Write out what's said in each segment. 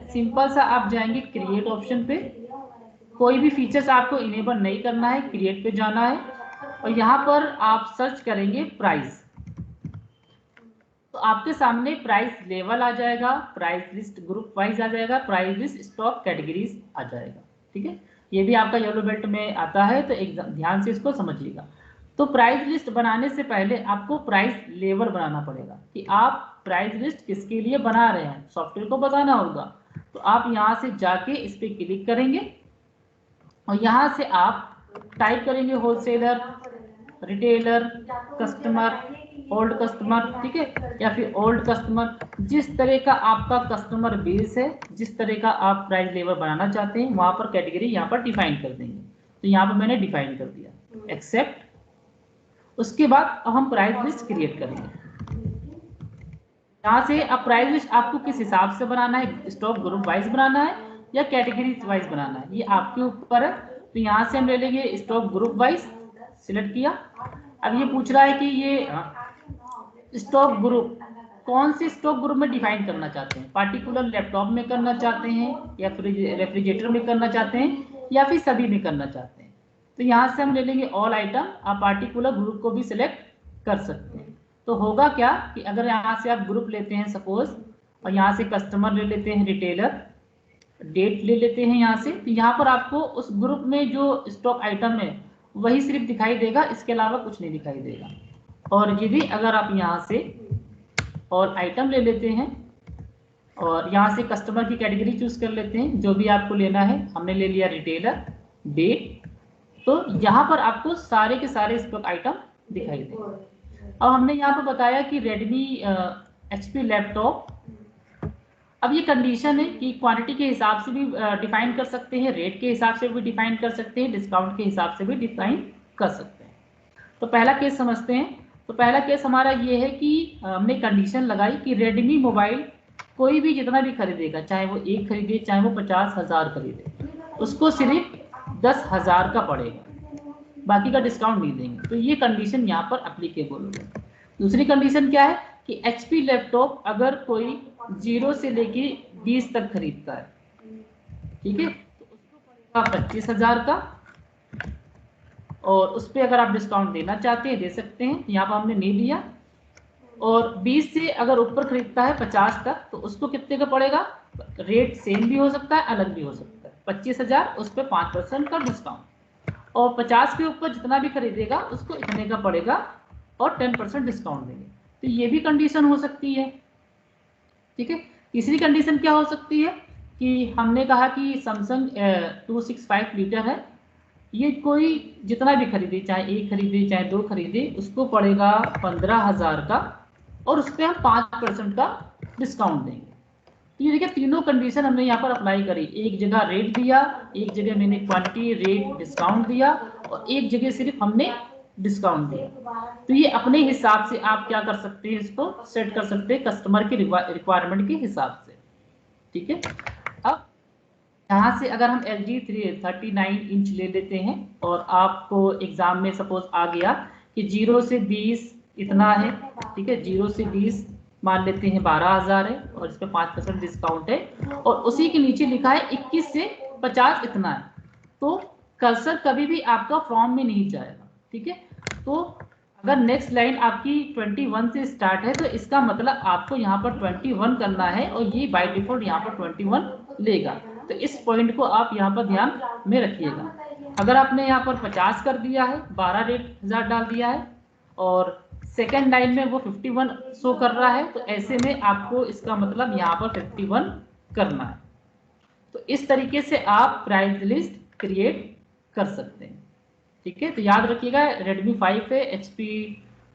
Simple सा आप जाएंगे क्रिएट ऑप्शन पे, कोई भी फीचर्स आपको इनेबल नहीं करना है, क्रिएट पे जाना है और यहाँ पर आप सर्च करेंगे प्राइस। तो आपके सामने प्राइस लेवल आ जाएगा, प्राइस लिस्ट ग्रुप वाइज आ जाएगा, प्राइस लिस्ट स्टॉक कैटेगरीज आ जाएगा। ठीक है, ये भी आपका येलो बेल्ट में आता है, तो एक ध्यान से इसको समझिएगा। तो प्राइस लिस्ट बनाने से पहले आपको प्राइस लेवल बनाना पड़ेगा कि आप प्राइस लिस्ट किसके लिए बना रहे हैं, सॉफ्टवेयर को बताना होगा। तो आप यहाँ से जाके इस पर क्लिक करेंगे और यहाँ से आप टाइप करेंगे wholesaler, retailer, customer, old customer, ठीक है, या फिर ओल्ड कस्टमर, जिस तरह का आपका कस्टमर बेस है, जिस तरह का आप प्राइस लेवल बनाना चाहते हैं वहां पर कैटेगरी यहाँ पर डिफाइन कर देंगे। तो यहाँ पर मैंने डिफाइन कर दिया, एक्सेप्ट। उसके बाद अब हम प्राइस लिस्ट क्रिएट करेंगे। यहाँ से अब प्राइस लिस्ट आपको किस हिसाब से बनाना है, स्टॉक ग्रुप वाइज बनाना है या कैटेगरी वाइज बनाना है, ये आपके ऊपर है। तो यहाँ से हम ले लेंगे स्टॉक ग्रुप वाइज, सिलेक्ट किया। अब ये पूछ रहा है कि ये स्टॉक ग्रुप कौन से स्टॉक ग्रुप में डिफाइन करना चाहते हैं, पार्टिकुलर लैपटॉप में करना चाहते हैं या फिर रेफ्रिजरेटर में करना चाहते हैं या फिर सभी में करना चाहते हैं। तो यहाँ से हम ले लेंगे ऑल आइटम, आप पार्टिकुलर ग्रुप को भी सिलेक्ट कर सकते हैं। तो होगा क्या कि अगर यहाँ से आप ग्रुप लेते हैं सपोज, और यहाँ से कस्टमर ले लेते हैं, रिटेलर, डेट ले लेते हैं यहाँ से, तो यहाँ पर आपको उस ग्रुप में जो स्टॉक आइटम है वही सिर्फ दिखाई देगा, इसके अलावा कुछ नहीं दिखाई देगा। और यदि अगर आप यहाँ से ऑल आइटम ले लेते हैं और यहाँ से कस्टमर की कैटेगरी चूज कर लेते हैं, जो भी आपको लेना है, हमने ले लिया रिटेलर, डेट, तो यहाँ पर आपको सारे के सारे स्टॉक आइटम दिखाई देंगे। अब हमने यहाँ पर बताया कि रेडमी HP लैपटॉप, अब ये कंडीशन है कि क्वांटिटी के हिसाब से भी डिफाइन कर सकते हैं, रेट के हिसाब से भी डिफाइन कर सकते हैं, डिस्काउंट के हिसाब से भी डिफाइन कर सकते हैं। तो पहला केस समझते हैं। तो पहला केस हमारा ये है कि हमने कंडीशन लगाई कि रेडमी मोबाइल कोई भी जितना भी खरीदेगा, चाहे वो 1 खरीदे चाहे वो 50,000 खरीदे, उसको सिर्फ 10,000 का पड़ेगा, बाकी का डिस्काउंट नहीं देंगे। तो ये कंडीशन यहाँ पर अप्लीकेबल होगा। दूसरी कंडीशन क्या है कि HP लैपटॉप अगर कोई 0 से लेके 20 तक खरीदता है, ठीक है, तो उसको पड़ेगा 25,000 का, और उस पर अगर आप डिस्काउंट देना चाहते हैं दे सकते हैं, यहाँ पर हमने नहीं दिया। और 20 से अगर ऊपर खरीदता है 50 तक, तो उसको कितने का पड़ेगा, रेट सेम भी हो सकता है अलग भी हो सकता है, 25,000, उस पर 5% का डिस्काउंट, और 50 के ऊपर जितना भी खरीदेगा उसको इतने का पड़ेगा और 10% डिस्काउंट देंगे। तो ये भी कंडीशन हो सकती है, ठीक है। तीसरी कंडीशन क्या हो सकती है कि हमने कहा कि सैमसंग 265 लीटर है, ये कोई जितना भी खरीदे, चाहे 1 खरीदे चाहे 2 खरीदे, उसको पड़ेगा 15,000 का, और उस पर हम 5% का डिस्काउंट देंगे। तो ये देखिए तीनों कंडीशन हमने यहाँ पर अप्लाई करी, एक जगह रेट दिया, एक जगह मैंने क्वांटिटी रेट डिस्काउंट दिया, और एक जगह सिर्फ हमने डिस्काउंट दिया। तो ये अपने हिसाब से आप क्या कर सकते हैं, इसको सेट कर सकते हैं कस्टमर की रिक्वायरमेंट के हिसाब से, ठीक है। अब यहाँ से अगर हम LG 39 इंच ले लेते हैं और आपको एग्जाम में सपोज आ गया कि 0 से 20 इतना है, ठीक है, 0 से 20 मान लेते हैं 12,000 है और इस पर 5% डिस्काउंट है, और उसी के नीचे लिखा है 21 से 50 इतना है, तो कर्सर कभी भी आपका फॉर्म में नहीं जाएगा, ठीक है। तो अगर नेक्स्ट लाइन आपकी 21 से स्टार्ट है, तो इसका मतलब आपको यहाँ पर 21 करना है, और ये बाय डिफॉल्ट यहाँ पर 21 लेगा। तो इस पॉइंट को आप यहाँ पर ध्यान में रखिएगा। अगर आपने यहाँ पर 50 कर दिया है, 12 रेट 1000 डाल दिया है, और सेकेंड लाइन में वो 51 शो कर रहा है, तो ऐसे में आपको इसका मतलब यहाँ पर 51 करना है। तो इस तरीके से आप प्राइस लिस्ट क्रिएट कर सकते हैं, ठीक है। तो याद रखिएगा Redmi 5 है, HP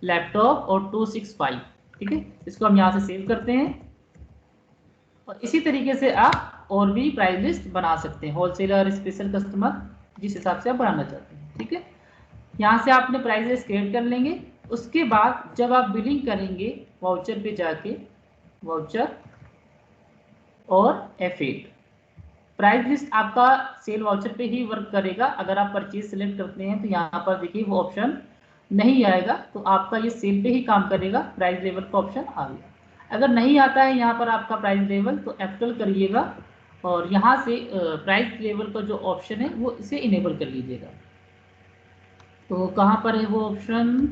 लैपटॉप और 265, ठीक है। इसको हम यहाँ से सेव करते हैं, और इसी तरीके से आप और भी प्राइस लिस्ट बना सकते हैं, होलसेलर, स्पेशल कस्टमर, जिस हिसाब से आप बनाना चाहते हैं, ठीक है। यहाँ से आपने प्राइस लिस्ट क्रिएट कर लेंगे। उसके बाद जब आप बिलिंग करेंगे, वाउचर पे जाके वाउचर और F8, प्राइस लिस्ट आपका सेल वाउचर पे ही वर्क करेगा। अगर आप परचेज सिलेक्ट करते हैं तो यहाँ पर देखिए वो ऑप्शन नहीं आएगा, तो आपका ये सेल पे ही काम करेगा, प्राइस लेवल का ऑप्शन आ गया। अगर नहीं आता है यहाँ पर आपका प्राइस लेवल, तो F12 करिएगा और यहाँ से प्राइस लेवल का जो ऑप्शन है वो इसे इनेबल कर लीजिएगा। तो कहाँ पर है वो ऑप्शन?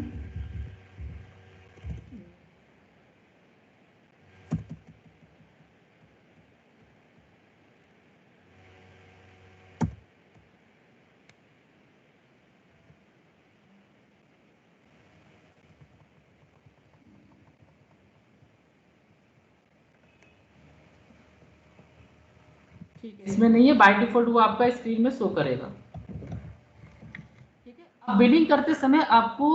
ठीक है, इसमें नहीं है, बाय डिफॉल्ट वो आपका स्क्रीन में शो करेगा। ठीक है, अब बिलिंग करते समय आपको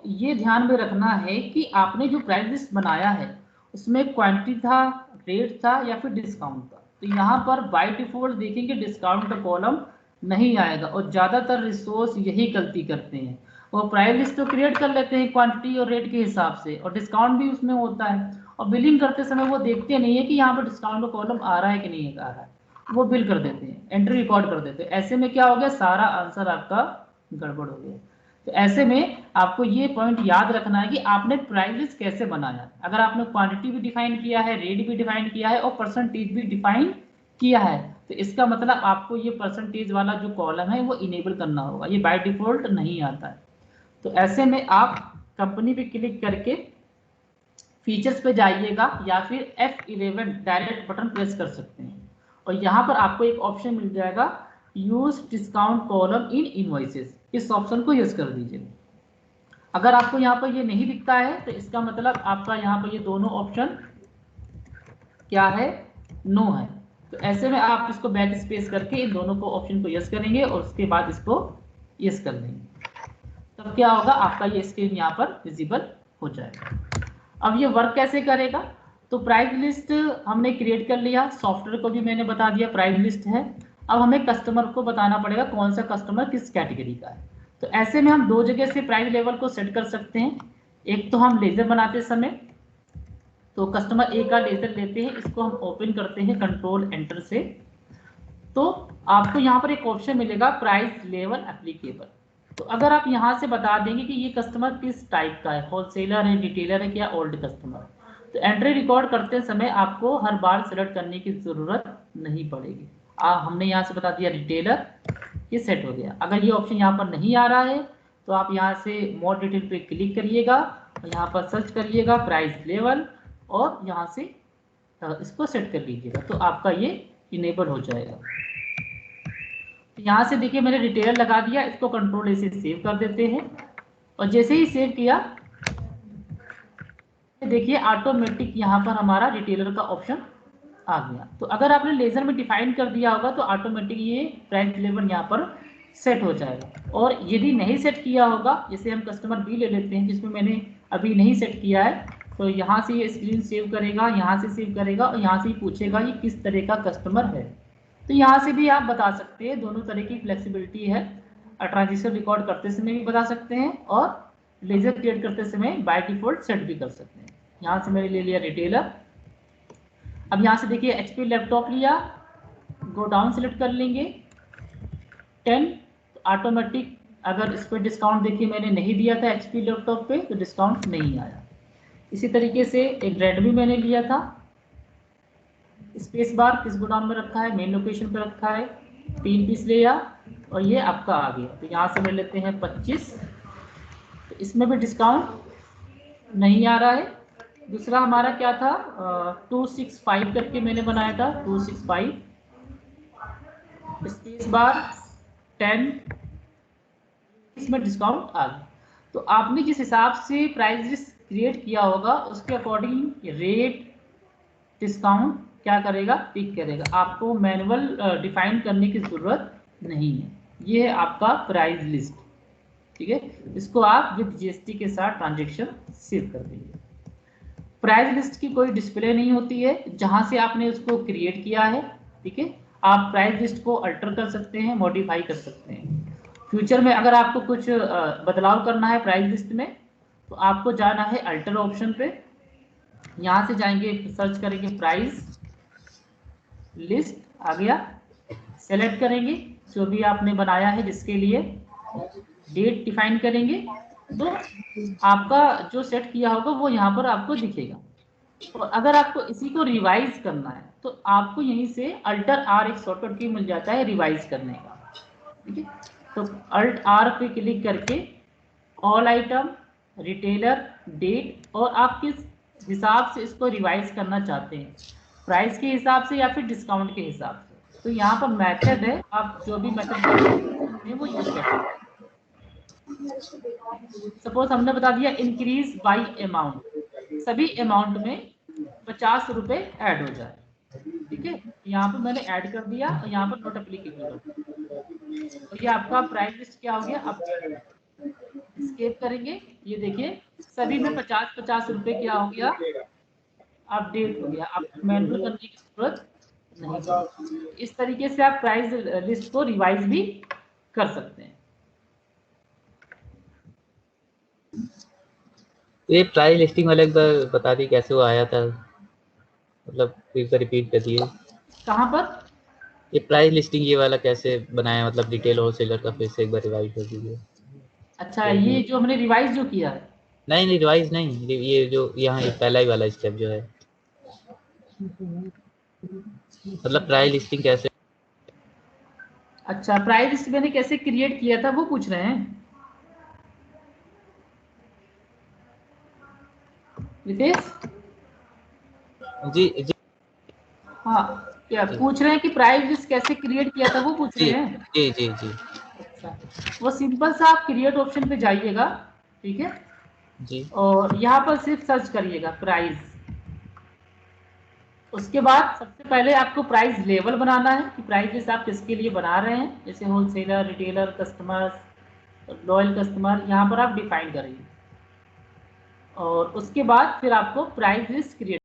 ये ध्यान में रखना है कि आपने जो प्राइस लिस्ट बनाया है उसमें क्वांटिटी था, रेट था या फिर डिस्काउंट था। तो यहाँ पर बाय डिफॉल्ट देखेंगे डिस्काउंट का कॉलम नहीं आएगा, और ज़्यादातर रिसोर्स यही गलती करते हैं। वो प्राइस लिस्ट तो क्रिएट कर लेते हैं क्वांटिटी और रेट के हिसाब से, और डिस्काउंट भी उसमें होता है, और बिलिंग करते समय वो देखते नहीं है कि यहाँ पर डिस्काउंट का कॉलम आ रहा है कि नहीं आ रहा है, वो बिल कर देते हैं, एंट्री रिकॉर्ड कर देते हैं। ऐसे में क्या हो गया, सारा आंसर आपका गड़बड़ हो गया। तो ऐसे में आपको ये पॉइंट याद रखना है कि आपने प्राइस लिस्ट कैसे बनाया। अगर आपने क्वांटिटी भी डिफाइन किया है, रेट भी डिफाइन किया है और परसेंटेज भी डिफाइन किया है, तो इसका मतलब आपको ये परसेंटेज वाला जो कॉलम है वो इनेबल करना होगा, ये बाय डिफॉल्ट नहीं आता है। तो ऐसे में आप कंपनी पे क्लिक करके फीचर्स पे जाइएगा या फिर F11 डायरेक्ट बटन प्रेस कर सकते हैं, और यहाँ पर आपको एक ऑप्शन मिल जाएगा use discount column in invoices, इस ऑप्शन को यूज कर दीजिए। अगर आपको यहाँ पर ये नहीं दिखता है तो इसका मतलब आपका यहाँ पर ये दोनों ऑप्शन क्या है, नो है। तो ऐसे में आप इसको बैक स्पेस करके इन दोनों को ऑप्शन को यस करेंगे और उसके बाद इसको यस कर देंगे, तब क्या होगा, आपका ये स्क्रीन यहाँ पर विजिबल हो जाएगा। अब ये वर्क कैसे करेगा, तो प्राइस लिस्ट हमने क्रिएट कर लिया, सॉफ्टवेयर को भी मैंने बता दिया प्राइस लिस्ट है। अब हमें कस्टमर को बताना पड़ेगा कौन सा कस्टमर किस कैटेगरी का है। तो ऐसे में हम दो जगह से प्राइस लेवल को सेट कर सकते हैं। एक तो हम लेजर बनाते समय, तो कस्टमर ए का लेजर लेते हैं, इसको हम ओपन करते हैं कंट्रोल एंटर से, तो आपको यहाँ पर एक ऑप्शन मिलेगा प्राइस लेवल एप्लीकेबल। तो अगर आप यहाँ से बता देंगे कि ये कस्टमर किस टाइप का है, होलसेलर है, रिटेलर है, क्या ओल्ड कस्टमर, तो एंट्री रिकॉर्ड करते समय आपको हर बार सेलेक्ट करने की जरूरत नहीं पड़ेगी। हमने यहाँ से बता दिया रिटेलर, ये सेट हो गया। अगर ये ऑप्शन यहाँ पर नहीं आ रहा है तो आप यहाँ से मोर डिटेल पे क्लिक करिएगा और यहाँ पर सर्च करिएगा प्राइस लेवल, और यहाँ से इसको सेट कर लीजिएगा, तो आपका ये इनेबल हो जाएगा। यहाँ से देखिए मैंने रिटेलर लगा दिया, इसको कंट्रोल ए से सेव कर देते हैं, और जैसे ही सेव किया देखिए ऑटोमेटिक यहाँ पर हमारा रिटेलर का ऑप्शन आ गया। तो अगर आपने लेजर में डिफाइन कर दिया होगा तो ऑटोमेटिक ये प्राइस लेवल यहाँ पर सेट हो जाएगा। और यदि नहीं सेट किया होगा, जैसे हम कस्टमर बी ले लेते हैं जिसमें मैंने अभी नहीं सेट किया है, तो यहाँ से ये स्क्रीन सेव करेगा, यहाँ से सेव करेगा और यहाँ से ही पूछेगा ये किस तरह का कस्टमर है। तो यहाँ से भी आप बता सकते हैं, दोनों तरह की फ्लेक्सिबिलिटी है। ट्रांजिशन रिकॉर्ड करते समय भी बता सकते हैं और लेजर क्रिएट करते समय बाय डिफॉल्ट सेट भी कर सकते हैं। यहाँ से मैंने ले लिया रिटेलर। अब यहाँ से देखिए HP लैपटॉप लिया, गो डाउन सेलेक्ट कर लेंगे 10, तो ऑटोमेटिक अगर इस पर डिस्काउंट देखिए मैंने नहीं दिया था HP लैपटॉप पे तो डिस्काउंट नहीं आया। इसी तरीके से एक रेडमी मैंने लिया था, स्पेस बार किस गोडाउन में रखा है, मेन लोकेशन पे रखा है, 3 पीस लिया और ये आपका आ गया। तो यहाँ से ले लेते हैं 25, तो इसमें भी डिस्काउंट नहीं आ रहा है। दूसरा हमारा क्या था 265 करके मैंने बनाया था, 265 स्पेस बार 10, इसमें डिस्काउंट आ गया। तो आपने जिस हिसाब से प्राइस लिस्ट क्रिएट किया होगा उसके अकॉर्डिंग रेट डिस्काउंट क्या करेगा, पिक करेगा, आपको मैनुअल डिफाइन करने की जरूरत नहीं है। ये है आपका प्राइस लिस्ट। ठीक है, इसको आप विद GST के साथ ट्रांजेक्शन सेव कर देंगे। प्राइस लिस्ट की कोई डिस्प्ले नहीं होती है जहां से आपने उसको क्रिएट किया है। ठीक है, आप प्राइस लिस्ट को अल्टर कर सकते हैं, मॉडिफाई कर सकते हैं। फ्यूचर में अगर आपको कुछ बदलाव करना है प्राइस लिस्ट में तो आपको जाना है अल्टर ऑप्शन पे, यहाँ से जाएंगे सर्च करेंगे प्राइस लिस्ट, आ गया, सेलेक्ट करेंगे जो भी आपने बनाया है जिसके लिए, डेट डिफाइन करेंगे, तो आपका जो सेट किया होगा वो यहाँ पर आपको दिखेगा। और अगर आपको इसी को रिवाइज करना है तो आपको यहीं से अल्टर आर एक शॉर्टकट की मिल जाता है रिवाइज करने का, ठीक है। तो अल्ट आर पे क्लिक करके ऑल आइटम, रिटेलर, डेट, और आप किस हिसाब से इसको रिवाइज करना चाहते हैं, प्राइस के हिसाब से या फिर डिस्काउंट के हिसाब से। तो यहाँ पर मेथड है, आप जो भी मेथड हैं वो यूज कर सकते हैं। सपोज हमने बता दिया इंक्रीज बाई अमाउंट, सभी अमाउंट में 50 रुपए ऐड हो जाए, ठीक है। यहाँ पर मैंने ऐड कर दिया और यहाँ पर नोट एप्लीकेबल कर दिया, तो ये आपका प्राइस लिस्ट क्या हो गया, अपडेट हो गया। स्केप करेंगे, ये देखिए सभी में 50-50 रुपए क्या हो गया, अपडेट हो गया। आप मैनुअल करने की जरूरत नहीं पड़ेगी। इस तरीके से आप प्राइस लिस्ट को रिवाइज भी कर सकते हैं। ये प्राइस लिस्टिंग वाला एक बार बता दी कैसे वो आया था, मतलब एक बार रिपीट कर दिए। कहाँ पर? ये प्राइस लिस्टिंग ये वाला कैसे बनाया, मतलब डिटेल होलसेलर का, फिर से एक बार रिवाइज कर दीजिए। अच्छा, ये जो हमने रिवाइज जो किया है, नहीं नहीं रिवाइज नहीं, ये जो यहाँ पहला ही वाला स्टेप जो है, मतलब प्राइस लिस्टिंग कैसे। अच्छा प्राइस लिस्ट मैंने कैसे क्रिएट किया था वो पूछ रहे हैं रितेश? जी जी हाँ, क्या पूछ रहे हैं कि प्राइस लिस्ट कैसे क्रिएट किया था वो पूछ रहे जी हैं? जी जी जी अच्छा, वो सिंपल सा आप क्रिएट ऑप्शन पे जाइएगा, ठीक है, जी और यहाँ पर सिर्फ सर्च करिएगा प्राइस। उसके बाद सबसे पहले आपको प्राइस लेवल बनाना है कि प्राइस लिस्ट आप किसके लिए बना रहे हैं, जैसे wholesaler, retailer, customer, loyal customer, यहाँ पर आप डिफाइन करेंगे। और उसके बाद फिर आपको प्राइस लिस्ट क्रिएट